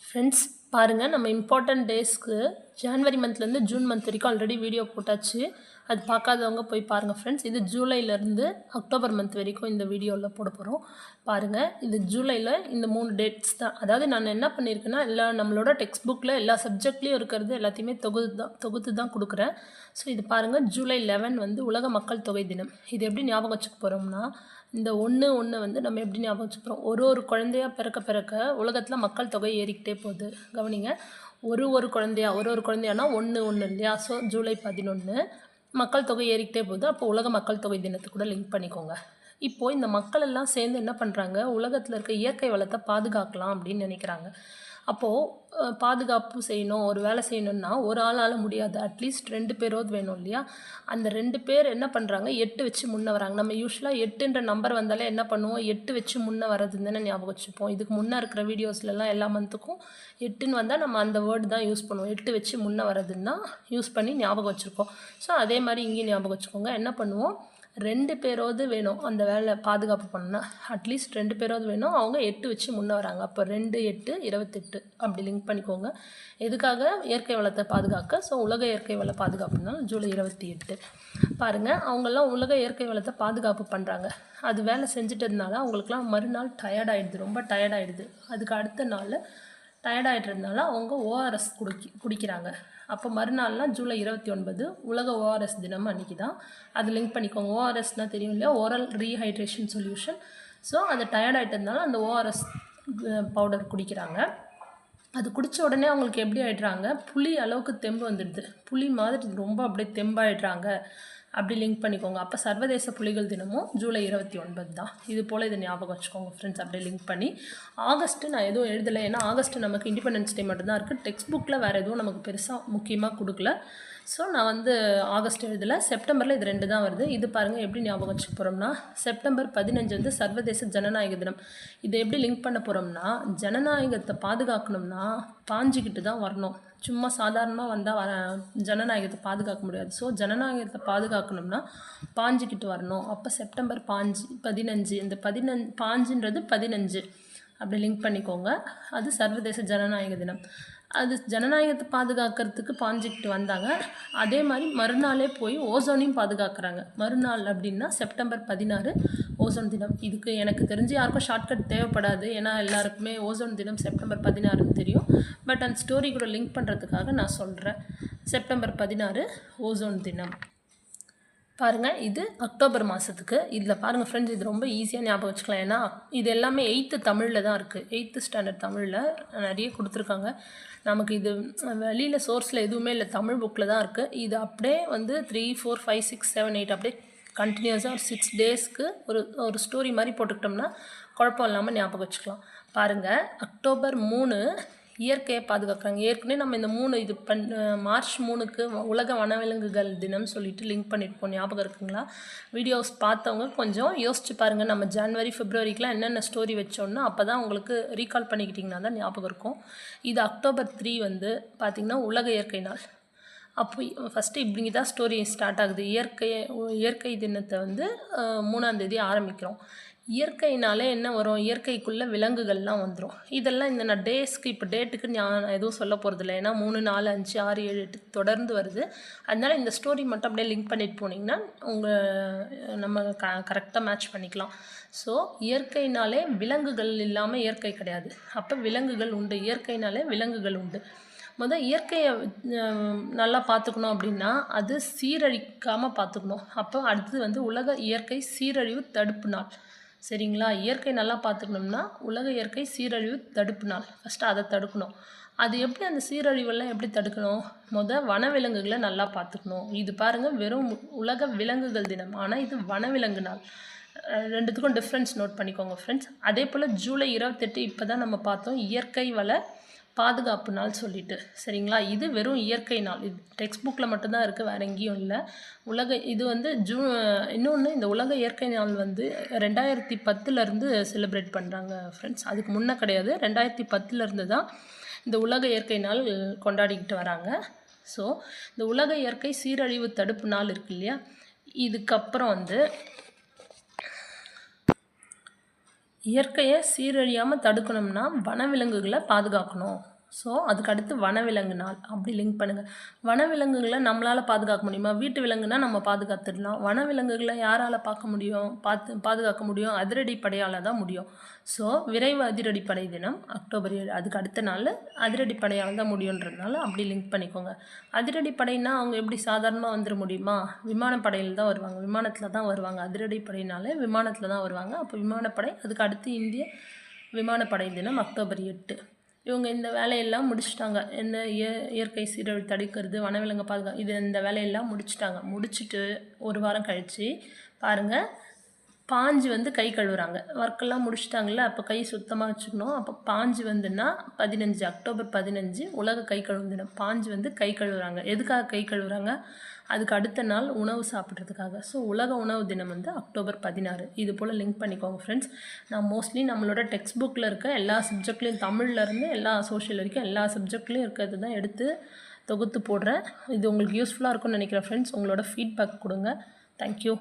Friends பாருங்கள், நம்ம important டேஸ்க்கு ஜான்வரி மந்த்லேருந்து ஜூன் மந்த் வரைக்கும் ஆல்ரெடி வீடியோ போட்டாச்சு. அது பார்க்காதவங்க போய் பாருங்கள் ஃப்ரெண்ட்ஸ். இது ஜூலைலேருந்து அக்டோபர் மந்த் வரைக்கும் இந்த வீடியோவில் போட போகிறோம். பாருங்கள், இது ஜூலையில் இந்த 3 டேட்ஸ் தான். அதாவது நான் என்ன பண்ணியிருக்கேன்னா, நம்மளோட டெக்ஸ்ட் புக்கில் எல்லா சப்ஜெக்ட்லேயும் இருக்கிறது எல்லாத்தையுமே தொகுத்து தான் கொடுக்குறேன். ஸோ இது பாருங்கள், ஜூலை 11 வந்து உலக மக்கள் தொகை தினம். இது எப்படி ஞாபகம் வச்சுக்க போகிறோம்னா, இந்த 1 வந்து நம்ம எப்படி ஞாபகம் வச்சுக்கிறோம், ஒரு குழந்தையாக பிறக்க உலகத்தில் மக்கள் தொகை ஏறிக்கிட்டே போகுது. கவனிங்க, ஒரு குழந்தையானா 1 இல்லையா? ஸோ ஜூலை 11 மக்கள் தொகை ஏறிக்கிட்டே போகுது. அப்போ உலக மக்கள் தொகை தினத்தை கூட லிங்க் பண்ணிக்கோங்க. இப்போது இந்த மக்கள் எல்லாம் சேர்ந்து என்ன பண்ணுறாங்க, உலகத்தில் இருக்க இயற்கை வளத்தை பாதுகாக்கலாம் அப்படின்னு நினைக்கிறாங்க. அப்போது பாதுகாப்பு செய்யணும், ஒரு வேலை செய்யணுன்னா ஒரு ஆளால் முடியாது, அட்லீஸ்ட் 2 பேரோது வேணும் இல்லையா? அந்த 2 பேர் என்ன பண்ணுறாங்க, 8 வச்சு முன்னே வராங்க. நம்ம யூஸ்வலாக 8ன்ற நம்பர் வந்தாலே என்ன பண்ணுவோம், 8 வச்சு முன்னே வரதுன்னு தானே ஞாபகம் வச்சுப்போம். இதுக்கு முன்னே இருக்கிற வீடியோஸ்லலாம் எல்லா மந்த்துக்கும் 8ன்னு வந்தால் நம்ம அந்த வேர்டு தான் யூஸ் பண்ணுவோம். 8 வச்சு முன்னே வரதுன்னு தான் யூஸ் பண்ணி ஞாபகம் வச்சுருக்கோம். ஸோ அதே மாதிரி இங்கேயும் ஞாபகம் வச்சுக்கோங்க. என்ன பண்ணுவோம், 2 பேரோது வேணும் அந்த வேலை பாதுகாப்பு பண்ணணும்னா, அட்லீஸ்ட் 2 பேரோது வேணும். அவங்க 8 வச்சு முன்னே வராங்க. அப்போ 2 8 28 அப்படி லிங்க் பண்ணிக்கோங்க. எதுக்காக, இயற்கை வளத்தை பாதுகாக்க. ஸோ உலக இயற்கை வள பாதுகாப்புனா ஜூலை 28. பாருங்கள், அவங்கெல்லாம் உலக இயற்கை வளத்தை பாதுகாப்பு பண்ணுறாங்க. அது வேலை செஞ்சிட்டதுனால அவங்களுக்குலாம் மறுநாள் டயர்டாகிடுது, ரொம்ப டயர்டாகிடுது. அதுக்கு அடுத்த நாள் டயர்டாகிட்டதுனால அவங்க ஓஆர்எஸ் குடிக்கிறாங்க. அப்போ மறுநாள்லாம் ஜூலை 29 உலக ஓஆர்எஸ் தினம் அன்றைக்கி தான். அது லிங்க் பண்ணிக்கோங்க. ஓஆர்எஸ்னால் தெரியும் இல்லையா, ஓரல் ரீஹைட்ரேஷன் சொல்யூஷன். ஸோ அந்த டயர்டாகிட்டதுனால அந்த ஓஆர்எஸ் பவுடர் குடிக்கிறாங்க. அது குடித்த உடனே அவங்களுக்கு எப்படி ஆகிடுறாங்க, புளி அளவுக்கு தெம்பு வந்துடுது. புளி மாதிரி ரொம்ப அப்படியே தெம்பாயிடுறாங்க. அப்படி லிங்க் பண்ணிக்கோங்க. அப்போ சர்வதேச புலிகள் தினமும் ஜூலை 29 தான். இது போல் இதை ஞாபகம் வச்சுக்கோங்க ஃப்ரெண்ட்ஸ். அப்படியே லிங்க் பண்ணி ஆகஸ்ட்டு நான் எதுவும் எழுதலை, ஏன்னா ஆகஸ்ட்டு நமக்கு இண்டிபெண்டன்ஸ் டே மட்டும்தான் இருக்குது. டெக்ஸ்ட் புக்கில் வேறு எதுவும் நமக்கு பெருசாக முக்கியமாக கொடுக்கல. ஸோ நான் வந்து ஆகஸ்ட் எழுதலை. செப்டம்பரில் இது 2 தான் வருது. இது பாருங்கள் எப்படி ஞாபகம் வச்சுக்க போகிறோம்னா, செப்டம்பர் 15 வந்து சர்வதேச ஜனநாயக தினம். இதை எப்படி லிங்க் பண்ண போகிறோம்னா, ஜனநாயகத்தை பாதுகாக்கணும்னா பாஞ்சிக்கிட்டு தான் வரணும். சும்மா சாதாரணமாக வந்தால் ஜனநாயகத்தை பாதுகாக்க முடியாது. ஸோ ஜனநாயகத்தை பாதுகாக்கணும்னா பாஞ்சிக்கிட்டு வரணும். அப்போ செப்டம்பர் 15 இந்த 15ன்றது 15 அப்படி லிங்க் பண்ணிக்கோங்க. அது சர்வதேச ஜனநாயக தினம். அது ஜனநாயகத்தை பாதுகாக்கிறதுக்கு பாஞ்சிக்கிட்டு வந்தாங்க. அதே மாதிரி மறுநாளே போய் ஓசோனையும் பாதுகாக்கிறாங்க. மறுநாள் அப்படின்னா செப்டம்பர் 16 ஓசோன் தினம். இதுக்கு எனக்கு தெரிஞ்சு யாருக்கும் ஷார்ட்கட் தேவைப்படாது, ஏன்னா எல்லாருக்குமே ஓசோன் தினம் செப்டம்பர் 16ன்னு தெரியும். பட் அந்த ஸ்டோரி கூட லிங்க் பண்ணுறதுக்காக நான் சொல்கிறேன். செப்டம்பர் 16 ஓசோன் தினம். பாருங்கள், இது அக்டோபர் மாதத்துக்கு. இதில் பாருங்கள் ஃப்ரெண்ட்ஸ், இது ரொம்ப ஈஸியாக ஞாபகம் வச்சுக்கலாம். ஏன்னா இது எல்லாமே 8th தமிழில் தான் இருக்குது. 8th ஸ்டாண்டர்ட் தமிழில் நிறைய கொடுத்துருக்காங்க. நமக்கு இது வெளியில் சோர்ஸில் எதுவுமே இல்லை, தமிழ் புக்கில் தான் இருக்குது. இது அப்படியே வந்து 3 4 5 6 7 8 அப்படியே கண்டினியூஸாக ஒரு 6 டேஸ்க்கு ஒரு ஸ்டோரி மாதிரி போட்டுக்கிட்டோம்னா குழப்பம் இல்லாமல் ஞாபகம் வச்சுக்கலாம். பாருங்கள், அக்டோபர் 3 இயற்கையை பாதுகாக்கிறாங்க. ஏற்கனவே நம்ம இந்த 3 இது மார்ச் 3க்கு உலக வனவிலங்குகள் தினம் சொல்லிட்டு லிங்க் பண்ணியிருப்போம். ஞாபகம் இருக்குங்களா? வீடியோஸ் பார்த்தவங்க கொஞ்சம் யோசிச்சு பாருங்கள். நம்ம ஜனவரி பிப்ரவரிக்கெலாம் என்னென்ன ஸ்டோரி வச்சோன்னா அப்போ தான் உங்களுக்கு ரீகால் பண்ணிக்கிட்டிங்கன்னா தான் ஞாபகம் இருக்கும். இது அக்டோபர் 3 வந்து பார்த்திங்கன்னா உலக இயற்கை நாள். அப்போ ஃபஸ்ட்டு இப்படி தான் ஸ்டோரி ஸ்டார்ட் ஆகுது. இயற்கை தினத்தை வந்து 3ஆம் தேதி ஆரம்பிக்கிறோம். இயற்கைனாலே என்ன வரும், இயற்கைக்குள்ளே விலங்குகள்லாம் வந்துடும். இதெல்லாம் இந்த நான் டேஸ்க்கு இப்போ டேட்டுக்கு நான் எதுவும் சொல்ல போகிறதில்ல, ஏன்னா 3 4 5 6 7 8 தொடர்ந்து வருது. அதனால் இந்த ஸ்டோரி மட்டும் அப்படியே லிங்க் பண்ணிட்டு போனீங்கன்னா நம்ம கரெக்டாக மேட்ச் பண்ணிக்கலாம். ஸோ இயற்கைனாலே விலங்குகள் இல்லாமல் இயற்கை கிடையாது. அப்போ விலங்குகள் உண்டு, இயற்கைனாலே விலங்குகள் உண்டு. இயற்கையை நல்லா பார்த்துக்கணும் அப்படின்னா அது சீரழிக்காமல் பார்த்துக்கணும். அப்போ அடுத்தது வந்து உலக இயற்கை சீரழிவு தடுப்பு நாள். சரிங்களா? இயற்கை நல்லா பார்த்துக்கணும்னா உலக இயற்கை சீரழிவு தடுப்பு நாள். ஃபஸ்ட்டு அதை தடுக்கணும். அது எப்படி, அந்த சீரழிவெல்லாம் எப்படி தடுக்கணும், வனவிலங்குகளை நல்லா பார்த்துக்கணும். இது பாருங்கள், வெறும் உலக விலங்குகள் தினம், ஆனால் இது வனவிலங்கு நாள். ரெண்டுத்துக்கும் டிஃப்ரென்ஸ் நோட் பண்ணிக்கோங்க ஃப்ரெண்ட்ஸ். அதே போல் ஜூலை 28 இப்போ தான் நம்ம பார்த்தோம் இயற்கை வள பாதுகாப்பு நாள் சொல்லிட்டு. சரிங்களா? இது வெறும் இயற்கை நாள். இது டெக்ஸ்ட் புக்கில் மட்டும்தான் இருக்குது, வேறு எங்கேயும் இல்லை. இது வந்து இன்னொன்று, இந்த உலக இயற்கை நாள் வந்து 2010லேருந்து செலிப்ரேட் பண்ணுறாங்க ஃப்ரெண்ட்ஸ். அதுக்கு முன்னே கிடையாது, 2010லேருந்து தான் இந்த உலக இயற்கை நாள் கொண்டாடிக்கிட்டு வராங்க. ஸோ இந்த உலக இயற்கை சீரழிவு தடுப்பு நாள் இருக்கு இல்லையா, இதுக்கப்புறம் வந்து இயற்கையை சீரழியாமல் தடுக்கணும்னா வனவிலங்குகளை பாதுகாக்கணும். ஸோ அதுக்கு அடுத்து வனவிலங்கு நாள் அப்படி லிங்க் பண்ணுங்கள். வனவிலங்குகளை நம்மளால் பாதுகாக்க முடியுமா? வீட்டு விலங்குனா நம்ம பாதுகாத்துடலாம். வனவிலங்குகளை யாரால் பாதுகாக்க முடியும்? அதிரடிப்படையால் தான் முடியும். ஸோ விரைவு அதிரடிப்படை தினம் அக்டோபர் 7. அதுக்கு அடுத்த நாள் அதிரடிப்படையால் தான் முடியுன்றதுனால அப்படி லிங்க் பண்ணிக்கோங்க. அதிரடிப்படைனா அவங்க எப்படி சாதாரணமாக வந்துட முடியுமா? விமானப்படையில் தான் வருவாங்க, விமானத்தில் தான் வருவாங்க. அதிரடிப்படைனாலே விமானத்தில் தான் வருவாங்க. அப்போ விமானப்படை. அதுக்கு அடுத்து இந்திய விமானப்படை தினம் அக்டோபர் 8. இவங்க இந்த வேலையெல்லாம் முடிச்சுட்டாங்க. இந்த இயற்கை சீரழிவு தடுக்கிறது, வனவிலங்கு இந்த வேலையெல்லாம் முடிச்சுட்டாங்க. முடிச்சுட்டு ஒரு வாரம் கழித்து பாருங்கள், பாஞ்சு கை கழுவுறாங்க. ஒர்க்கெல்லாம் முடிச்சுட்டாங்கல்ல, அப்போ கை சுத்தமாக வச்சுக்கணும். அப்போ பாஞ்சு 15 அக்டோபர் 15 உலக கை கழுவும் தினம். பாஞ்சு கை கழுவுறாங்க. எதுக்காக கை கழுவுறாங்க? அதுக்கு அடுத்த நாள் உணவு சாப்பிட்றதுக்காக. ஸோ உலக உணவு தினம் அக்டோபர் 16. இது போல் லிங்க் பண்ணிக்கோங்க ஃப்ரெண்ட்ஸ். நான் மோஸ்ட்லி நம்மளோட டெக்ஸ்ட் புக்கில் இருக்க எல்லா சப்ஜெக்ட்லேயும், தமிழ்லேருந்து எல்லா சோஷியல் வரைக்கும் எல்லா சப்ஜெக்ட்லேயும் இருக்கிறது தான் எடுத்து தொகுத்து போடுறேன். இது உங்களுக்கு யூஸ்ஃபுல்லாக இருக்கும்னு நினைக்கிறேன் ஃப்ரெண்ட்ஸ். உங்களோட ஃபீட்பேக் கொடுங்க. தேங்க்யூ.